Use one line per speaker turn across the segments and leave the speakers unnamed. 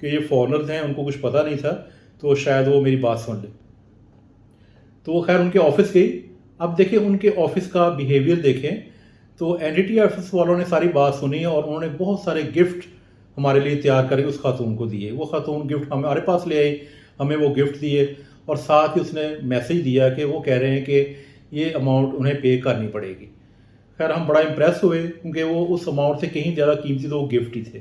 کہ یہ فارنرز ہیں، ان کو کچھ پتہ نہیں تھا، تو شاید وہ میری بات سن لیں. تو وہ خیر ان کے آفس گئی. اب دیکھیں ان کے آفس کا بیہیویئر دیکھیں تو این ڈی ٹی آفس والوں نے ساری بات سنی اور انہوں نے بہت سارے گفٹ ہمارے لیے تیار کر کے اس خاتون کو دیے. وہ خاتون گفٹ ہمارے پاس لے آئی، ہمیں وہ گفٹ دیے، اور ساتھ ہی اس نے میسج دیا کہ وہ کہہ رہے ہیں کہ یہ اماؤنٹ انہیں پے کرنی پڑے گی. خیر ہم بڑا امپریس ہوئے کیونکہ وہ اس اماؤنٹ سے کہیں زیادہ قیمتی تو وہ گفٹ ہی تھے.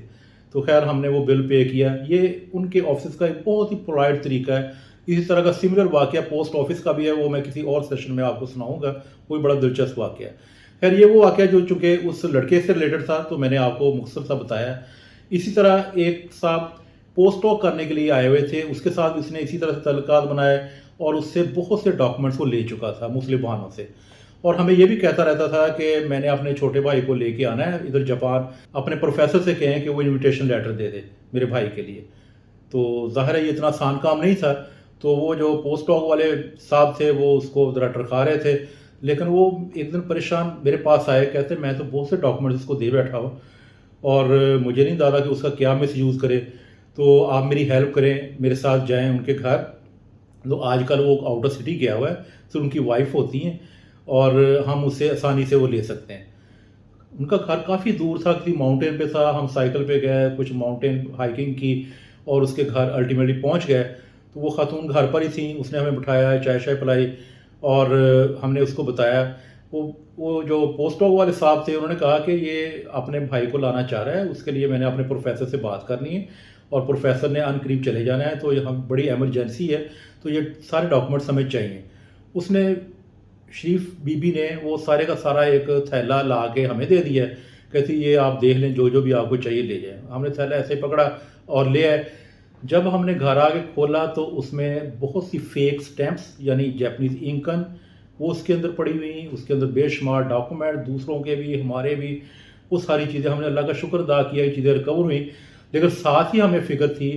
تو خیر ہم نے وہ بل پے کیا. یہ ان کے آفس کا ایک بہت ہی پولائٹ طریقہ ہے. اسی طرح کا سملر واقعہ پوسٹ آفس کا بھی ہے، وہ میں کسی اور سیشن میں آپ کو سناؤں گا، وہ بھی بڑا دلچسپ واقعہ ہے. خیر یہ وہ واقعہ جو چونکہ اس لڑکے سے ریلیٹڈ تھا تو میں نے آپ کو مختصر سا بتایا. اسی طرح ایک صاحب پوسٹ آف کرنے کے لیے آئے ہوئے تھے، اس کے ساتھ اس نے اسی طرح سے تعلقات بنائے اور اس سے بہت سے ڈاکومنٹس وہ لے چکا تھا مختلف بہانوں سے، اور ہمیں یہ بھی کہتا رہتا تھا کہ میں نے اپنے چھوٹے بھائی کو لے کے آنا ہے ادھر جاپان، اپنے پروفیسر سے کہیں کہ وہ انویٹیشن لیٹر دے دے میرے بھائی کے لیے. تو ظاہر ہے یہ اتنا آسان کام نہیں تھا. تو وہ جو پوسٹ آف والے صاحب تھے وہ اس کو ذرا ٹرکا رہے تھے، لیکن وہ ایک دن پریشان میرے پاس آئے، کہتے میں تو بہت سے ڈاکومنٹس اس کو دے بیٹھا ہوں اور مجھے نہیں ڈالا کہ اس کا کیا مس یوز کرے، تو آپ میری ہیلپ کریں، میرے ساتھ جائیں ان کے گھر. تو آج کل وہ آؤٹ آف سٹی گیا ہوا ہے، تو ان کی وائف ہوتی ہیں اور ہم اس سے آسانی سے وہ لے سکتے ہیں. ان کا گھر کافی دور تھا، کسی ماؤنٹین پہ تھا. ہم سائیکل پہ گئے، کچھ ماؤنٹین ہائیکنگ کی اور اس کے گھر الٹیمیٹلی پہنچ گئے. تو وہ خاتون گھر پر ہی تھیں، اس نے ہمیں بٹھایا، چائے شائے پلائی اور ہم نے اس کو بتایا. وہ جو پوسٹ آف والے صاحب تھے انہوں نے کہا کہ یہ اپنے بھائی کو لانا چاہ رہا ہے، اس کے لیے میں نے اپنے پروفیسر سے بات کرنی ہے اور پروفیسر نے ان قریب چلے جانا ہے، تو یہ بڑی ایمرجنسی ہے، تو یہ سارے ڈاکومنٹس ہمیں چاہیے. اس نے شریف بی بی نے وہ سارے کا سارا ایک تھیلا لا کے ہمیں دے دیا ہے، کہتی یہ آپ دیکھ لیں، جو بھی آپ کو چاہیے لے جائیں. ہم نے تھیلا ایسے پکڑا اور لے آئے. جب ہم نے گھر آ کے کھولا تو اس میں بہت سی فیک سٹیمپس یعنی جیپنیز انکن وہ اس کے اندر پڑی ہوئی، اس کے اندر بے شمار ڈاکومنٹ دوسروں کے بھی ہمارے بھی، وہ ساری چیزیں ہم نے اللہ کا شکر ادا کیا، یہ چیزیں ریکور ہوئیں. لیکن ساتھ ہی ہمیں فکر تھی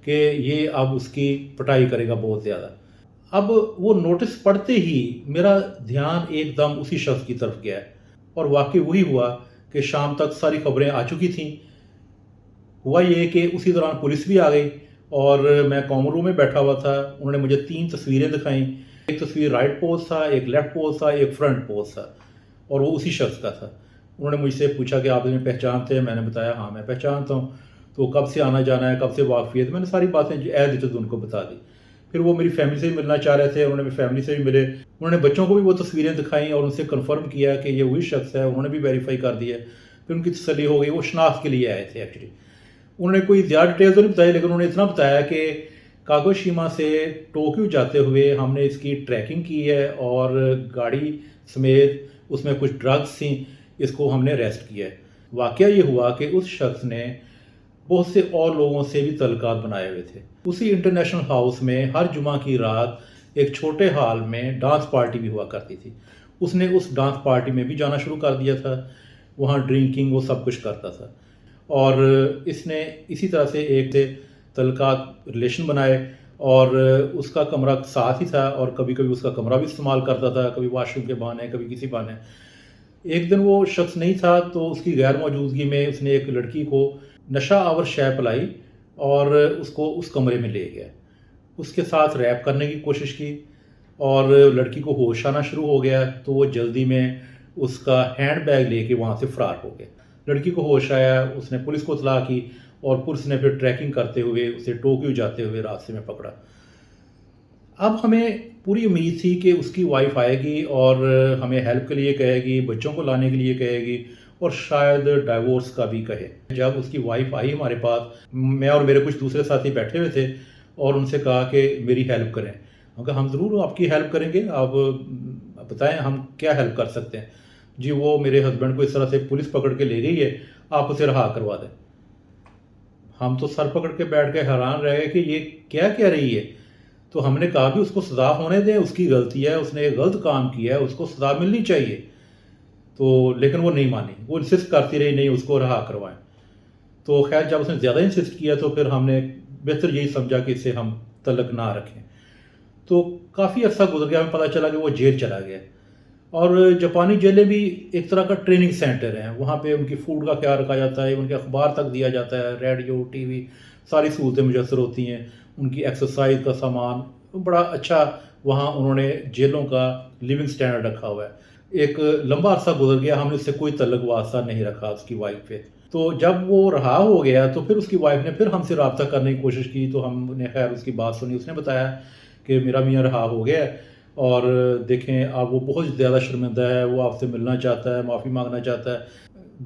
کہ یہ اب اس کی پٹائی کرے گا بہت زیادہ. اب وہ نوٹس پڑھتے ہی میرا دھیان ایک دم اسی شخص کی طرف گیا اور واقعی وہی ہوا کہ شام تک ساری خبریں آ چکی تھیں. ہوا یہ کہ اسی دوران پولیس بھی آ گئی اور میں کامن روم میں بیٹھا ہوا تھا. انہوں نے مجھے 3 تصویریں دکھائیں، ایک تصویر رائٹ پوز تھا، ایک لیفٹ پوز تھا، ایک فرنٹ پوز تھا، اور وہ اسی شخص کا تھا. انہوں نے مجھ سے پوچھا کہ آپ انہیں پہچانتے ہیں؟ میں نے بتایا ہاں میں پہچانتا ہوں. تو کب سے آنا جانا ہے، کب سے واقفیت، میں نے ساری باتیں عہد ان کو بتا دی. پھر وہ میری فیملی سے بھی ملنا چاہ رہے تھے، انہوں نے میری فیملی سے بھی ملے. انہوں نے بچوں کو بھی وہ تصویریں دکھائیں اور ان سے کنفرم کیا کہ یہ وہی شخص ہے. انہوں نے بھی ویریفائی کر دیا. پھر ان کی تسلی ہو گئی. وہ شناخت کے لیے آئے تھے ایکچولی. انہوں نے کوئی زیادہ ڈیٹیل تو نہیں بتائی، لیکن انہوں نے اتنا بتایا کہ کاگوشیما سے ٹوکیو جاتے ہوئے ہم نے اس کی ٹریکنگ کی ہے اور گاڑی سمیت اس میں کچھ ڈرگس تھیں، اس کو ہم نے ریسٹ کیا ہے. واقعہ یہ ہوا کہ اس شخص نے بہت سے اور لوگوں سے بھی تعلقات بنائے ہوئے تھے. اسی انٹرنیشنل ہاؤس میں ہر جمعہ کی رات ایک چھوٹے ہال میں ڈانس پارٹی بھی ہوا کرتی تھی. اس نے اس ڈانس پارٹی میں بھی جانا شروع کر دیا تھا، وہاں ڈرنکنگ وہ سب کچھ کرتا تھا. اور اس نے اسی طرح سے ایک سے تعلقات ریلیشن بنائے اور اس کا کمرہ ساتھ ہی تھا اور کبھی کبھی اس کا کمرہ بھی استعمال کرتا تھا، کبھی واش روم کے بہانے، کبھی کسی بہانے. ایک دن وہ شخص نہیں تھا تو اس کی غیر موجودگی میں اس نے ایک لڑکی کو نشہ آور شے پلائی اور اس کو اس کمرے میں لے گیا. اس کے ساتھ ریپ کرنے کی کوشش کی اور لڑکی کو ہوش آنا شروع ہو گیا تو وہ جلدی میں اس کا ہینڈ بیگ لے کے وہاں سے فرار ہو گیا. لڑکی کو ہوش آیا، اس نے پولیس کو اطلاع کی اور پولیس نے پھر ٹریکنگ کرتے ہوئے اسے ٹوکیو جاتے ہوئے راستے میں پکڑا. اب ہمیں پوری امید تھی کہ اس کی وائف آئے گی اور ہمیں ہیلپ کے لیے کہے گی، بچوں کو لانے کے لیے کہے گی اور شاید ڈائیورس کا بھی کہے. جب اس کی وائف آئی ہمارے پاس، میں اور میرے کچھ دوسرے ساتھی بیٹھے ہوئے تھے اور ان سے کہا کہ میری ہیلپ کریں. ہم کہا ہم ضرور آپ کی ہیلپ کریں گے، آپ بتائیں ہم کیا ہیلپ کر سکتے ہیں. جی وہ میرے ہسبینڈ کو اس طرح سے پولیس پکڑ کے لے گئی ہے، آپ اسے رہا کروا دیں. ہم تو سر پکڑ کے بیٹھ کے حیران رہ گئے کہ یہ کیا کہہ رہی ہے. تو ہم نے کہا بھی اس کو سزا ہونے دیں، اس کی غلطی ہے، اس نے ایک غلط کام کیا ہے، اس کو سزا ملنی چاہیے. تو لیکن وہ نہیں مانی، وہ انسسٹ کرتی رہی نہیں اس کو رہا کروائیں. تو خیر جب اس نے زیادہ انسسٹ کیا تو پھر ہم نے بہتر یہی سمجھا کہ اسے ہم تعلق نہ رکھیں. تو کافی عرصہ گزر گیا، ہمیں پتہ چلا کہ وہ جیل چلا گیا. اور جاپانی جیلیں بھی ایک طرح کا ٹریننگ سینٹر ہیں، وہاں پہ ان کی فوڈ کا خیال رکھا جاتا ہے، ان کے اخبار تک دیا جاتا ہے، ریڈیو ٹی وی ساری سہولتیں میسر ہوتی ہیں، ان کی ایکسرسائز کا سامان بڑا اچھا وہاں انہوں نے جیلوں کا لیونگ سٹینڈرڈ رکھا ہوا ہے۔ ایک لمبا عرصہ گزر گیا، ہم نے اس سے کوئی تعلق واسطہ نہیں رکھا اس کی وائف پہ۔ تو جب وہ رہا ہو گیا تو پھر اس کی وائف نے پھر ہم سے رابطہ کرنے کی کوشش کی، تو ہم نے خیر اس کی بات سنی۔ اس نے بتایا کہ میرا میاں رہا ہو گیا ہے اور دیکھیں اب وہ بہت زیادہ شرمندہ ہے، وہ آپ سے ملنا چاہتا ہے، معافی مانگنا چاہتا ہے،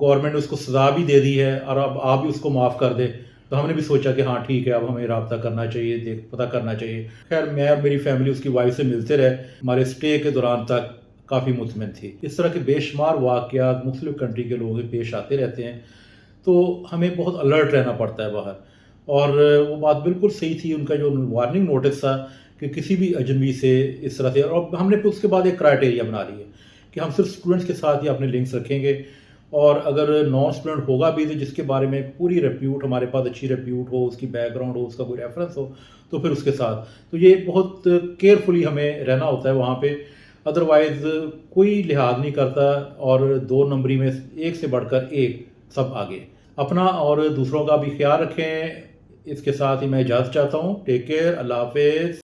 گورنمنٹ نے اس کو سزا بھی دے دی ہے اور اب آپ بھی اس کو معاف کر دیں۔ تو ہم نے بھی سوچا کہ ہاں ٹھیک ہے، اب ہمیں رابطہ کرنا چاہیے، پتہ کرنا چاہیے۔ خیر میں اور میری فیملی اس کی وائف سے ملتے رہے، ہمارے اسٹے کے دوران تک کافی مطمئن تھی۔ اس طرح کے بے شمار واقعات مختلف کنٹری کے لوگوں سے پیش آتے رہتے ہیں، تو ہمیں بہت الرٹ رہنا پڑتا ہے باہر۔ اور وہ بات بالکل صحیح تھی، ان کا جو وارننگ نوٹس تھا کہ کسی بھی اجنبی سے اس طرح سے، اور ہم نے پھر اس کے بعد ایک کرائٹیریا بنا لی ہے کہ ہم صرف اسٹوڈنٹس کے ساتھ ہی اپنے لنکس رکھیں گے، اور اگر نان اسٹوڈنٹ ہوگا بھی تو جس کے بارے میں پوری ریپیوٹ ہمارے پاس اچھی ریپیوٹ ہو، اس کی بیک گراؤنڈ ہو، اس کا کوئی ریفرنس ہو، تو پھر اس کے ساتھ۔ تو یہ بہت کیئرفلی ہمیں رہنا ہوتا ہے وہاں پہ، ادروائز کوئی لحاظ نہیں کرتا، اور 2 نمبری میں ایک سے بڑھ کر ایک سب آگے۔ اپنا اور دوسروں کا بھی خیال رکھیں۔ اس کے ساتھ ہی میں اجازت چاہتا ہوں۔ ٹیک کیئر، اللہ حافظ۔